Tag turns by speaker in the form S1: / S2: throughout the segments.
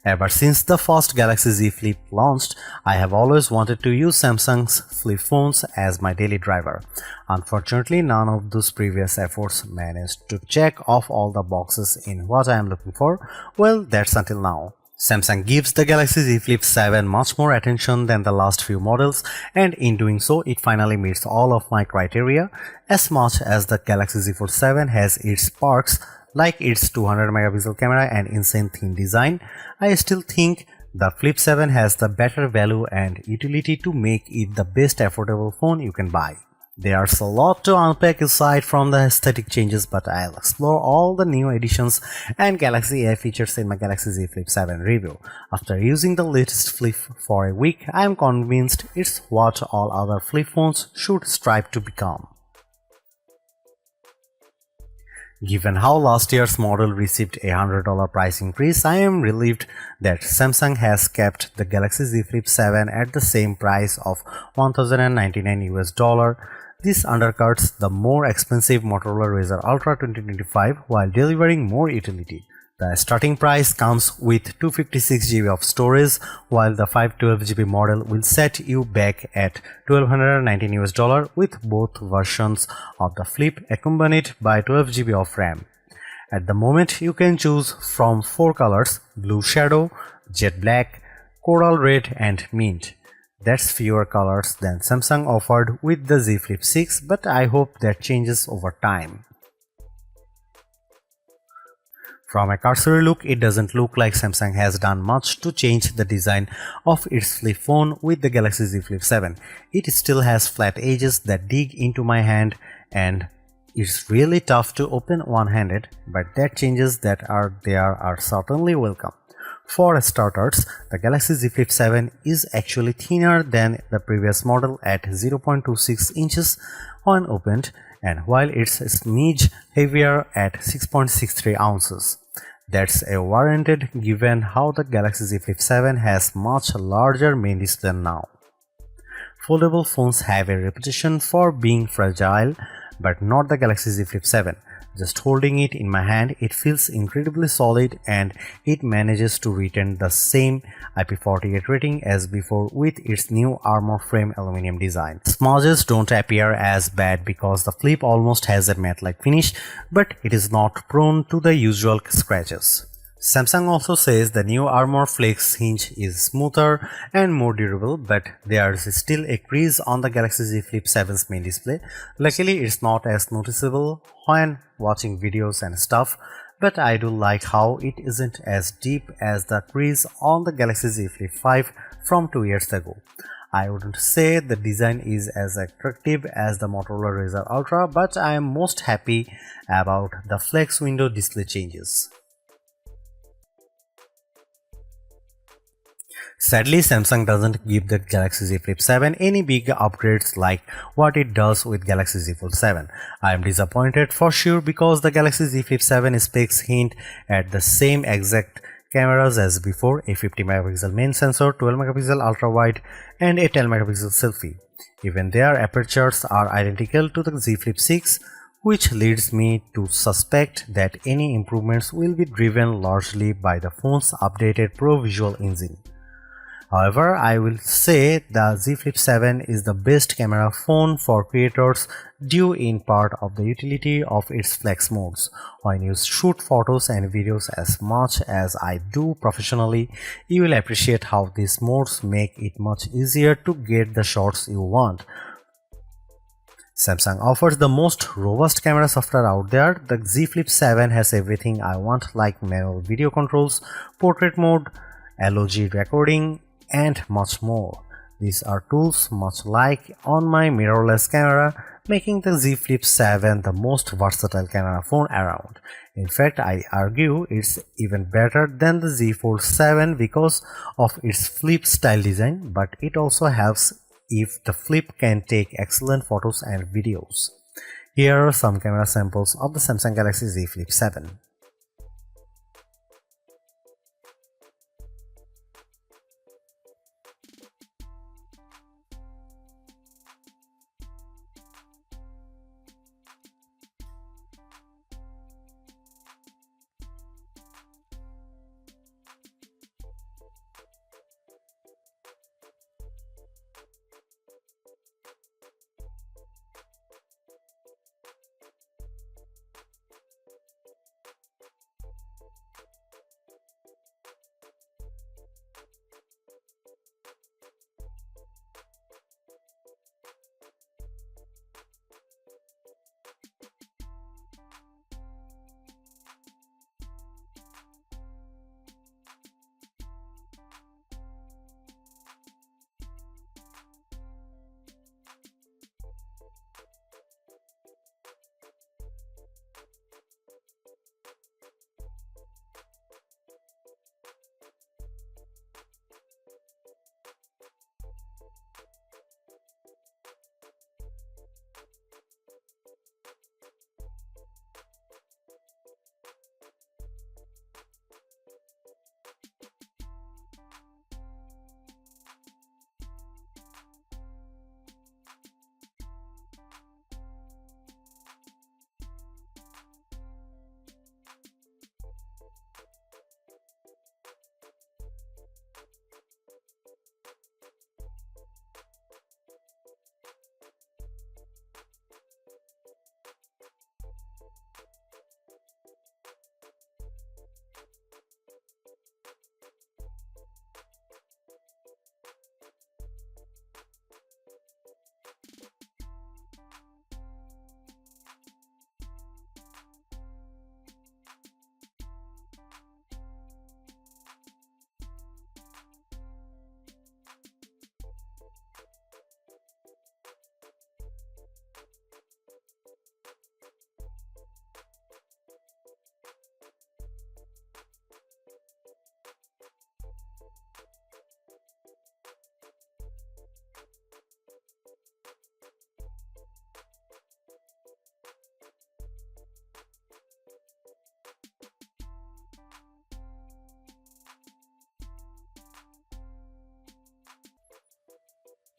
S1: Ever since the first Galaxy Z Flip launched, I have always wanted to use Samsung's flip phones as my daily driver. Unfortunately, none of those previous efforts managed to check off all the boxes in what I am looking for. Well, that's until now. Samsung gives the Galaxy Z Flip 7 much more attention than the last few models, and in doing so, it finally meets all of my criteria. As much as the Galaxy Z Fold 7 has its perks, like its 200 megapixel camera and insane thin design, I still think the Flip 7 has the better value and utility to make it the best affordable phone you can buy. There's a lot to unpack aside from the aesthetic changes, but I'll explore all the new additions and Galaxy AI features in my Galaxy Z Flip 7 review. After using the latest Flip for a week, I am convinced it's what all other flip phones should strive to become. Given how last year's model received a $100 price increase, I am relieved that Samsung has kept the Galaxy Z Flip 7 at the same price of $1,099. This undercuts the more expensive Motorola Razr Ultra 2025 while delivering more utility. The starting price comes with 256 GB of storage, while the 512 GB model will set you back at $1,219 with both versions of the Flip accompanied by 12 GB of RAM. At the moment, you can choose from 4 colors: Blue Shadow, Jet Black, Coral Red and Mint. That's fewer colors than Samsung offered with the Z Flip 6, but I hope that changes over time. From a cursory look, it doesn't look like Samsung has done much to change the design of its flip phone with the Galaxy Z Flip 7. It still has flat edges that dig into my hand, and it's really tough to open one-handed, but that changes that are there are certainly welcome. For starters, the Galaxy Z Flip 7 is actually thinner than the previous model at 0.26 inches when opened, and while it's a smidge heavier at 6.63 ounces. That's a warranted given how the Galaxy Z Flip 7 has much larger main display now. Foldable phones have a reputation for being fragile, but not the Galaxy Z Flip 7. Just holding it in my hand, it feels incredibly solid and it manages to retain the same IP48 rating as before with its new armor frame aluminum design. Smudges don't appear as bad because the Flip almost has a matte-like finish, but it is not prone to the usual scratches. Samsung also says the new Armor Flex hinge is smoother and more durable, but there's still a crease on the Galaxy Z Flip 7's main display. Luckily, it's not as noticeable when watching videos and stuff, but I do like how it isn't as deep as the crease on the Galaxy Z Flip 5 from 2 years ago. I wouldn't say the design is as attractive as the Motorola Razr Ultra, but I am most happy about the flex window display changes. Sadly, Samsung doesn't give the Galaxy Z Flip 7 any big upgrades like what it does with Galaxy Z Fold 7. I am disappointed for sure because the Galaxy Z Flip 7 specs hint at the same exact cameras as before: a 50 megapixel main sensor, 12 megapixel ultra wide and a 10 megapixel selfie. Even their apertures are identical to the Z Flip 6, which leads me to suspect that any improvements will be driven largely by the phone's updated Pro Visual engine. However, I will say the Z Flip 7 is the best camera phone for creators due in part of the utility of its flex modes. When you shoot photos and videos as much as I do professionally, you will appreciate how these modes make it much easier to get the shots you want. Samsung offers the most robust camera software out there. The Z Flip 7 has everything I want, like manual video controls, portrait mode, LOG recording, and much more. These are tools much like on my mirrorless camera, making the Z Flip 7 the most versatile camera phone around. In fact, I argue it's even better than the Z Fold 7 because of its flip style design, but it also helps if the Flip can take excellent photos and videos. Here are some camera samples of the Samsung Galaxy Z Flip 7.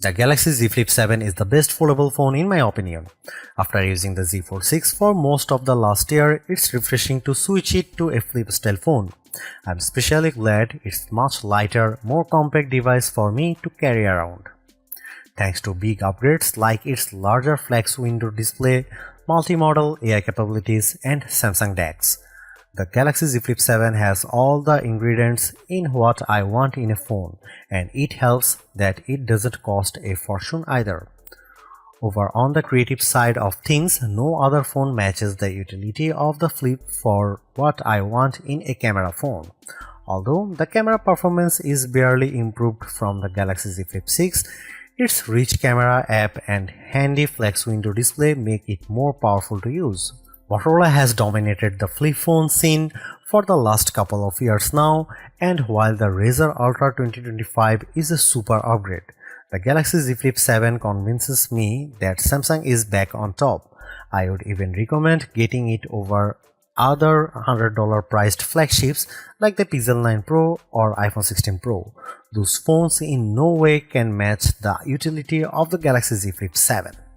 S1: The Galaxy Z Flip 7 is the best foldable phone in my opinion. After using the Z Fold 6 for most of the last year, it's refreshing to switch it to a flip style phone. I'm especially glad it's much lighter, more compact device for me to carry around. Thanks to big upgrades like its larger flex window display, multi-modal AI capabilities, and Samsung DeX, the Galaxy Z Flip 7 has all the ingredients in what I want in a phone, and it helps that it doesn't cost a fortune either. Over on the creative side of things, no other phone matches the utility of the Flip for what I want in a camera phone. Although the camera performance is barely improved from the Galaxy Z Flip 6, its rich camera app and handy flex window display make it more powerful to use. Motorola has dominated the flip phone scene for the last couple of years now, and while the Razr Ultra 2025 is a super upgrade, the Galaxy Z Flip 7 convinces me that Samsung is back on top. I would even recommend getting it over other $100 priced flagships like the Pixel 9 Pro or iPhone 16 Pro. Those phones in no way can match the utility of the Galaxy Z Flip 7.